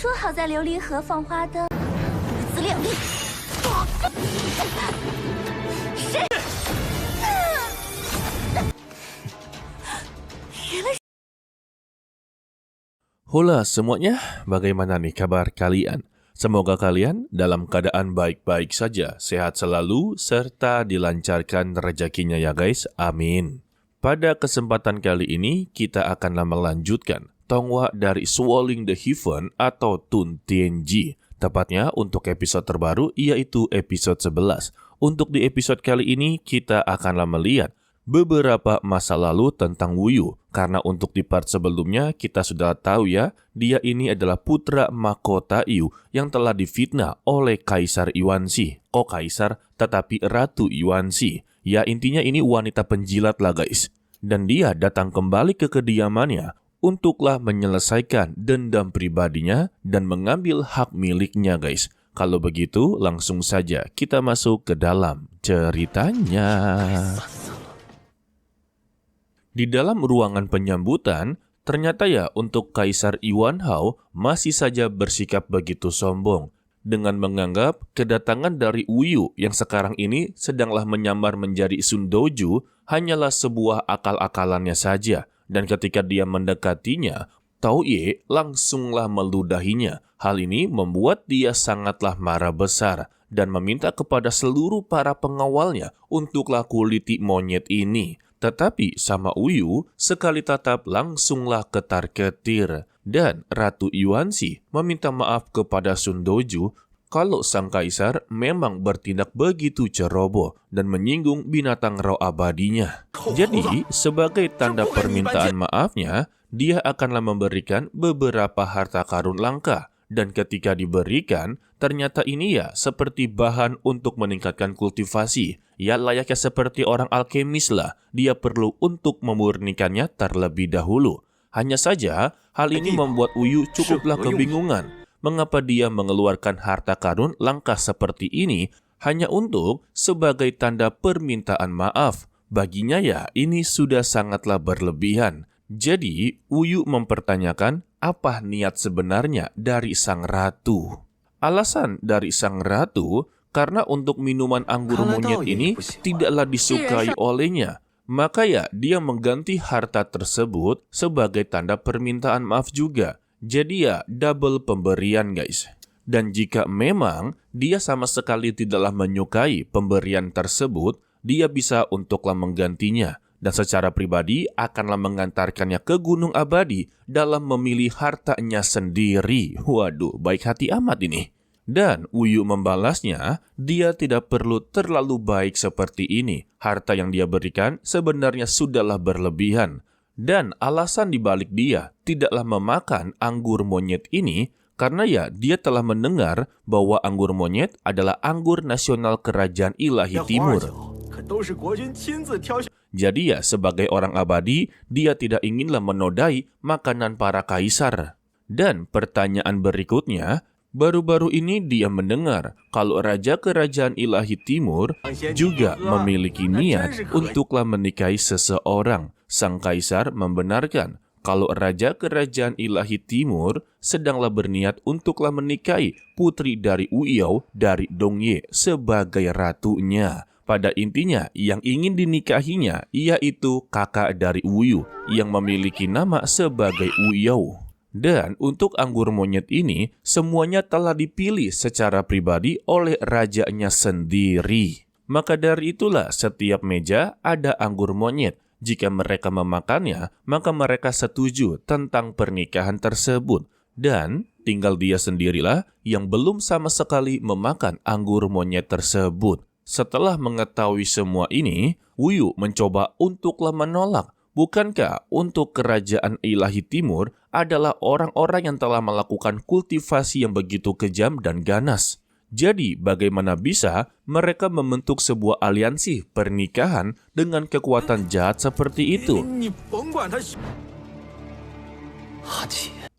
说好在琉璃河放花灯，自量力。谁？原来。 Hula semuanya, bagaimana nih kabar kalian? Semoga kalian dalam keadaan baik-baik saja, sehat selalu, serta dilancarkan rezekinya ya guys, amin. Pada kesempatan kali ini, kita akan melanjutkan Tonghua dari Swallowing the Heaven atau Tun Tianji. Tepatnya untuk episode terbaru, yaitu episode 11. Untuk di episode kali ini, kita akan melihat beberapa masa lalu tentang Wu Yu. Karena untuk di part sebelumnya kita sudah tahu ya, dia ini adalah putra mahkota Yu yang telah difitnah oleh Kaisar Yuanxi. Kok kaisar tetapi Ratu Yuanxi. Ya intinya ini wanita penjilat lah guys. Dan dia datang kembali ke kediamannya untuklah menyelesaikan dendam pribadinya dan mengambil hak miliknya guys. Kalau begitu langsung saja kita masuk ke dalam ceritanya. Di dalam ruangan penyambutan, ternyata ya untuk Kaisar Yuan Hao masih saja bersikap begitu sombong dengan menganggap kedatangan dari Wu Yu yang sekarang ini sedanglah menyamar menjadi Sun Doju hanyalah sebuah akal-akalannya saja. Dan ketika dia mendekatinya, Tao Ye langsunglah meludahinya. Hal ini membuat dia sangatlah marah besar dan meminta kepada seluruh para pengawalnya untuklah kuliti monyet ini. Tetapi sama Wu Yu sekali tatap langsunglah ketar-ketir. Dan Ratu Yuanxi meminta maaf kepada Sun Doju kalau sang kaisar memang bertindak begitu ceroboh dan menyinggung binatang roh abadinya. Jadi sebagai tanda permintaan maafnya, dia akanlah memberikan beberapa harta karun langka. Dan ketika diberikan, ternyata ini ya seperti bahan untuk meningkatkan kultivasi. Ya layaknya seperti orang alkemis lah, dia perlu untuk memurnikannya terlebih dahulu. Hanya saja, hal ini membuat Wu Yu cukuplah kebingungan. Mengapa dia mengeluarkan harta karun langka seperti ini hanya untuk sebagai tanda permintaan maaf. Baginya ya ini sudah sangatlah berlebihan. Jadi, Wu Yu mempertanyakan apa niat sebenarnya dari sang ratu. Alasan dari sang ratu karena untuk minuman anggur monyet ini tidaklah disukai olehnya. Maka ya dia mengganti harta tersebut sebagai tanda permintaan maaf juga. Jadi ya double pemberian guys. Dan jika memang dia sama sekali tidaklah menyukai pemberian tersebut, dia bisa untuklah menggantinya. Dan secara pribadi akanlah mengantarkannya ke Gunung Abadi dalam memilih hartanya sendiri. Waduh, baik hati amat ini. Dan Wu Yu membalasnya, dia tidak perlu terlalu baik seperti ini. Harta yang dia berikan sebenarnya sudahlah berlebihan. Dan alasan dibalik dia tidaklah memakan anggur monyet ini, karena ya dia telah mendengar bahwa anggur monyet adalah anggur nasional kerajaan ilahi timur. Jadi ya sebagai orang abadi, dia tidak inginlah menodai makanan para kaisar. Dan pertanyaan berikutnya, baru-baru ini dia mendengar kalau Raja Kerajaan Ilahi Timur juga memiliki niat untuklah menikahi seseorang. Sang kaisar membenarkan kalau Raja Kerajaan Ilahi Timur sedanglah berniat untuklah menikahi putri dari Wu Yao dari Dongye sebagai ratunya. Pada intinya yang ingin dinikahinya yaitu kakak dari Wu Yu yang memiliki nama sebagai Wu Yao. Dan untuk anggur monyet ini, semuanya telah dipilih secara pribadi oleh rajanya sendiri. Maka dari itulah setiap meja ada anggur monyet. Jika mereka memakannya, maka mereka setuju tentang pernikahan tersebut. Dan tinggal dia sendirilah yang belum sama sekali memakan anggur monyet tersebut. Setelah mengetahui semua ini, Wu Yu mencoba untuklah menolak. Bukankah untuk kerajaan ilahi timur adalah orang-orang yang telah melakukan kultivasi yang begitu kejam dan ganas? Jadi bagaimana bisa mereka membentuk sebuah aliansi pernikahan dengan kekuatan jahat seperti itu?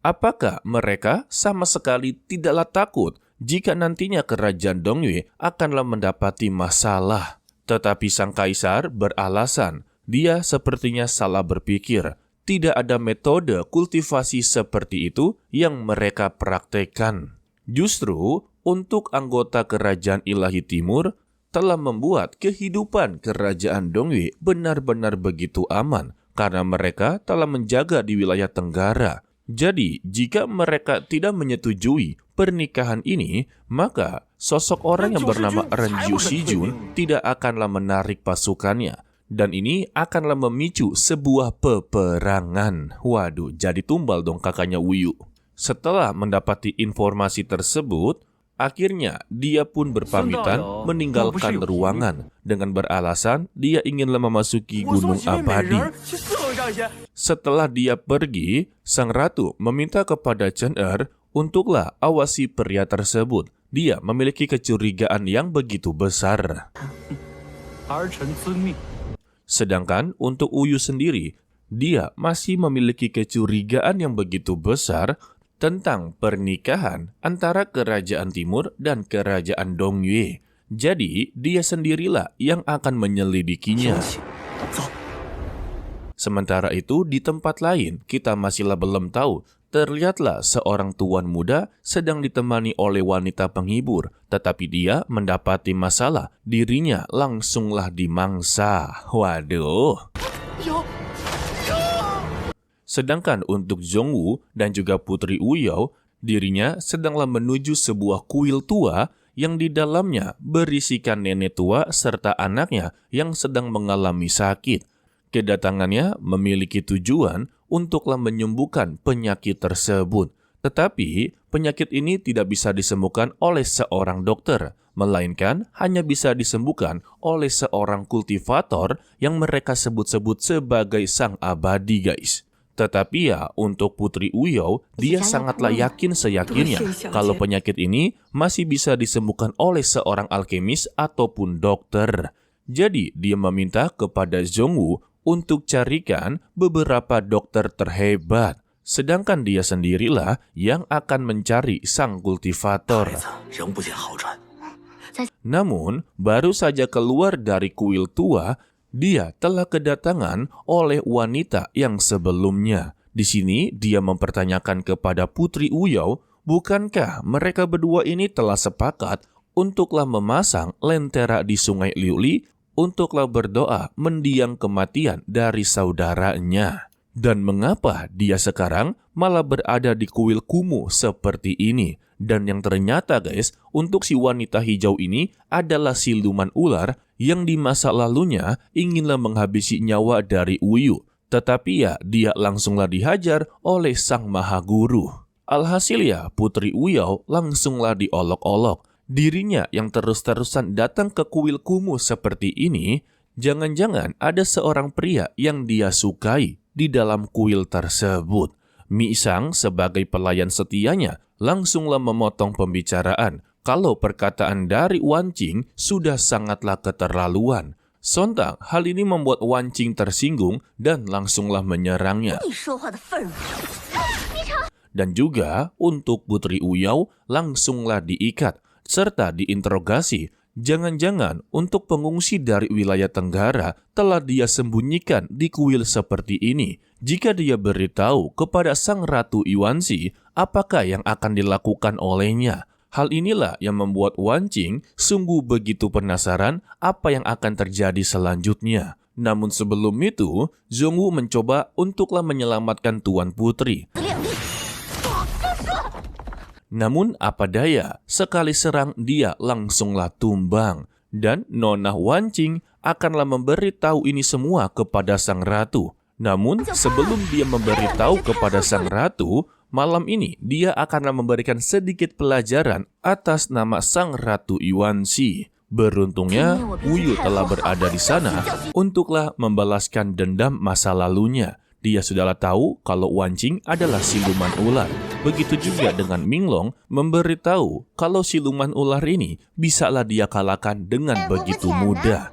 Apakah mereka sama sekali tidaklah takut jika nantinya kerajaan Dongyue akanlah mendapati masalah? Tetapi sang kaisar beralasan, dia sepertinya salah berpikir. tidak ada metode kultivasi seperti itu yang mereka praktekkan. Justru untuk anggota Kerajaan Ilahi Timur telah membuat kehidupan Kerajaan Dongyue benar-benar begitu aman karena mereka telah menjaga di wilayah Tenggara. Jadi, jika mereka tidak menyetujui pernikahan ini, maka sosok orang yang bernama Renju Shijun tidak akanlah menarik pasukannya. Dan ini akanlah memicu sebuah peperangan. Waduh, jadi tumbal dong kakaknya Wuyu. Setelah mendapati informasi tersebut, akhirnya dia pun berpamitan meninggalkan ruangan dengan beralasan dia inginlah memasuki Gunung Abadi. Setelah dia pergi, sang ratu meminta kepada Chen Er untuklah awasi pria tersebut. Dia memiliki kecurigaan yang begitu besar. Sedangkan untuk Wuyu sendiri, dia masih memiliki kecurigaan yang begitu besar tentang pernikahan antara Kerajaan Timur dan Kerajaan Dongyue. Jadi, dia sendirilah yang akan menyelidikinya. Sementara itu, di tempat lain, kita masihlah belum tahu. Terlihatlah seorang tuan muda sedang ditemani oleh wanita penghibur, tetapi dia mendapati masalah, dirinya langsunglah dimangsa. Waduh. Sedangkan untuk Zhongwu dan juga Putri Uyao, dirinya sedanglah menuju sebuah kuil tua yang di dalamnya berisikan nenek tua serta anaknya yang sedang mengalami sakit. Kedatangannya memiliki tujuan untuklah menyembuhkan penyakit tersebut. Tetapi penyakit ini tidak bisa disembuhkan oleh seorang dokter, melainkan hanya bisa disembuhkan oleh seorang kultivator yang mereka sebut-sebut sebagai sang abadi, guys. Tetapi ya, untuk Putri Uyao, dia sangatlah yakin seyakinnya kalau penyakit ini masih bisa disembuhkan oleh seorang alkemis ataupun dokter. Jadi, dia meminta kepada Zhongwu untuk carikan beberapa dokter terhebat. Sedangkan dia sendirilah yang akan mencari sang kultivator. Namun, baru saja keluar dari kuil tua, dia telah kedatangan oleh wanita yang sebelumnya. Di sini, dia mempertanyakan kepada Putri Uyao, bukankah mereka berdua ini telah sepakat untuklah memasang lentera di Sungai Liuli untuklah berdoa mendiang kematian dari saudaranya. Dan mengapa dia sekarang malah berada di kuil kumuh seperti ini? Dan yang ternyata guys, untuk si wanita hijau ini adalah siluman ular yang di masa lalunya inginlah menghabisi nyawa dari Wuyu. Tetapi ya, dia langsunglah dihajar oleh sang maha guru. Alhasil ya, Putri Uyao langsunglah diolok-olok. Dirinya yang terus-terusan datang ke kuil kumuh seperti ini, jangan-jangan ada seorang pria yang dia sukai di dalam kuil tersebut. Mi Sang sebagai pelayan setianya langsunglah memotong pembicaraan kalau perkataan dari Wan Qing sudah sangatlah keterlaluan. Sontak hal ini membuat Wan Qing tersinggung dan langsunglah menyerangnya. Dan juga untuk Putri Uyao langsunglah diikat serta diinterogasi. Jangan-jangan untuk pengungsi dari wilayah Tenggara telah dia sembunyikan di kuil seperti ini. Jika dia beritahu kepada sang Ratu Yuanxi, apakah yang akan dilakukan olehnya? Hal inilah yang membuat Wan Qing sungguh begitu penasaran apa yang akan terjadi selanjutnya. Namun sebelum itu, Zhongwu mencoba untuklah menyelamatkan Tuan Putri. Namun apa daya, sekali serang dia langsunglah tumbang. Dan Nona Wan Qing akanlah memberitahu ini semua kepada sang ratu. Namun sebelum dia memberitahu kepada sang ratu, malam ini dia akanlah memberikan sedikit pelajaran atas nama sang Ratu Yuanxi. Beruntungnya, Wuyu telah berada di sana untuklah membalaskan dendam masa lalunya. Dia sudahlah tahu kalau Wan Qing adalah siluman ular. Begitu juga dengan Minglong memberitahu kalau siluman ular ini bisalah dia kalahkan dengan begitu mudah.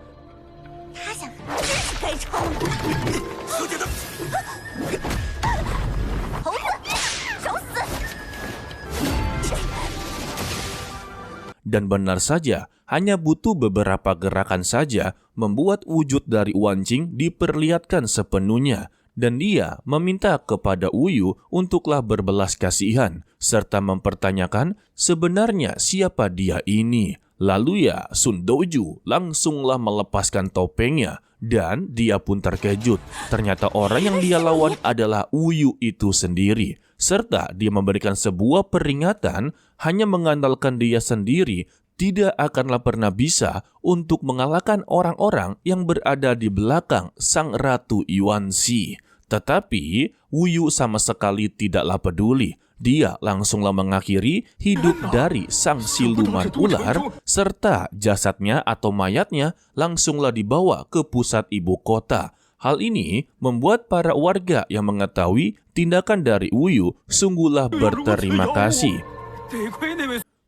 Dan benar saja, hanya butuh beberapa gerakan saja membuat wujud dari Wan Qing diperlihatkan sepenuhnya. dan dia meminta kepada Wuyu untuklah berbelas kasihan serta mempertanyakan sebenarnya siapa dia ini. Lalu ya, Sun Doju langsunglah melepaskan topengnya dan dia pun terkejut. Ternyata orang yang dia lawan adalah Wuyu itu sendiri. Serta dia memberikan sebuah peringatan hanya mengandalkan dia sendiri tidak akanlah pernah bisa untuk mengalahkan orang-orang yang berada di belakang Sang Ratu Yuanxi. Tetapi Wuyu sama sekali tidaklah peduli. Dia langsunglah mengakhiri hidup dari sang siluman ular serta jasadnya atau mayatnya langsunglah dibawa ke pusat ibu kota. Hal ini membuat para warga yang mengetahui tindakan dari Wuyu sungguhlah berterima kasih.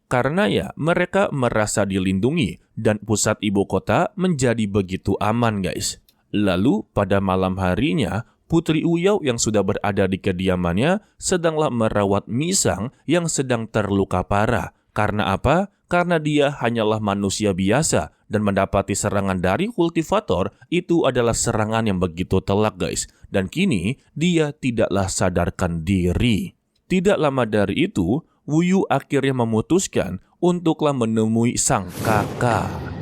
Karena ya mereka merasa dilindungi dan pusat ibu kota menjadi begitu aman guys. Lalu pada malam harinya Putri Uyao yang sudah berada di kediamannya sedanglah merawat Misang yang sedang terluka parah. Karena apa? Karena dia hanyalah manusia biasa dan mendapati serangan dari kultivator itu adalah serangan yang begitu telak guys. Dan kini dia tidaklah sadarkan diri. Tidak lama dari itu, Wuyu akhirnya memutuskan untuklah menemui sang kakak.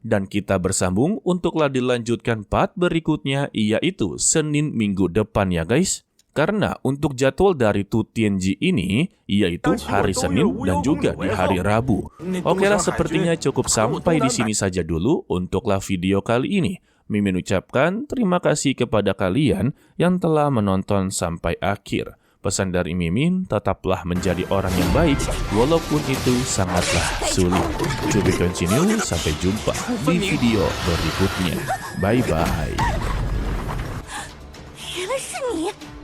Dan kita bersambung untuklah dilanjutkan part berikutnya, yaitu Senin minggu depan ya guys. Karena untuk jadwal dari Tu Tianji ini, yaitu hari Senin dan juga di hari Rabu. Oke lah, sepertinya cukup sampai di sini saja dulu untuklah video kali ini. Mimin ucapkan terima kasih kepada kalian yang telah menonton sampai akhir. Pesan dari Mimin, tetaplah menjadi orang yang baik, walaupun itu sangatlah sulit. To be continue, sampai jumpa di video berikutnya. Bye-bye. 原来是你！